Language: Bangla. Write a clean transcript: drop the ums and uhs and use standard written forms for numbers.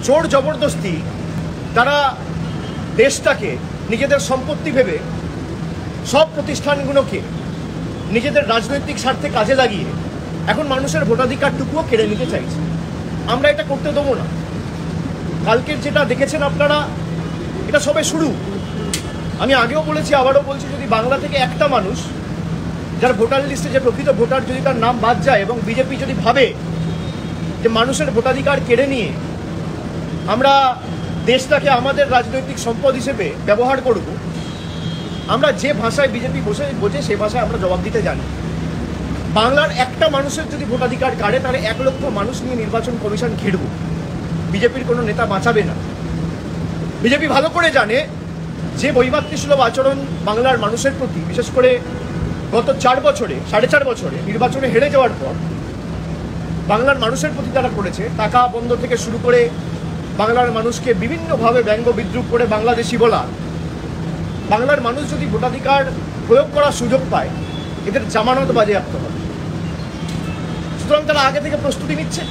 জোর জবরদস্তি তারা দেশটাকে নিজেদের সম্পত্তি ভেবে সব প্রতিষ্ঠানগুলোকে নিজেদের রাজনৈতিক স্বার্থে কাজে লাগিয়ে এখন মানুষের ভোটাধিকারটুকুও কেড়ে নিতে চাইছে। আমরা এটা করতে দেবো না। কালকের যেটা দেখেছেন আপনারা, এটা সবে শুরু। আমি আগেও বলেছি, আবারও বলছি, যদি বাংলা থেকে একটা মানুষ যার ভোটার লিস্টে যে প্রকৃত ভোটার যদি তার নাম বাদ যায় এবং বিজেপি যদি ভাবে যে মানুষের ভোটাধিকার কেড়ে নিয়ে আমরা দেশটাকে আমাদের রাজনৈতিক সম্পদ হিসেবে ব্যবহার করব, আমরা যে ভাষায় বিজেপি বোঝে সেই ভাষায় আমরা জবাব দিতে জানি। বাংলার একটা মানুষের যদি ভোটাধিকার কাড়ে তাহলে 1 লক্ষ মানুষ নিয়ে নির্বাচন কমিশন ঘিরব। বিজেপির কোনো নেতা বাঁচাবে না। বিজেপি ভালো করে জানে যে বৈমাতৃসুলভ আচরণ বাংলার মানুষের প্রতি, বিশেষ করে গত 4 বছরে 4.5 বছরে নির্বাচনে হেরে যাওয়ার পর বাংলার মানুষের প্রতি তারা করেছে, টাকা বন্ধ থেকে শুরু করে বাংলার মানুষকে বিভিন্নভাবে ব্যঙ্গ বিদ্রুপ করে বাংলাদেশি বলা, বাংলার মানুষ যদি ভোটাধিকার প্রয়োগ করার সুযোগ পায় এদের জামানত বাজেয়াপ্ত হবে। সুতরাং তারা আগে থেকে প্রস্তুতি নিচ্ছে।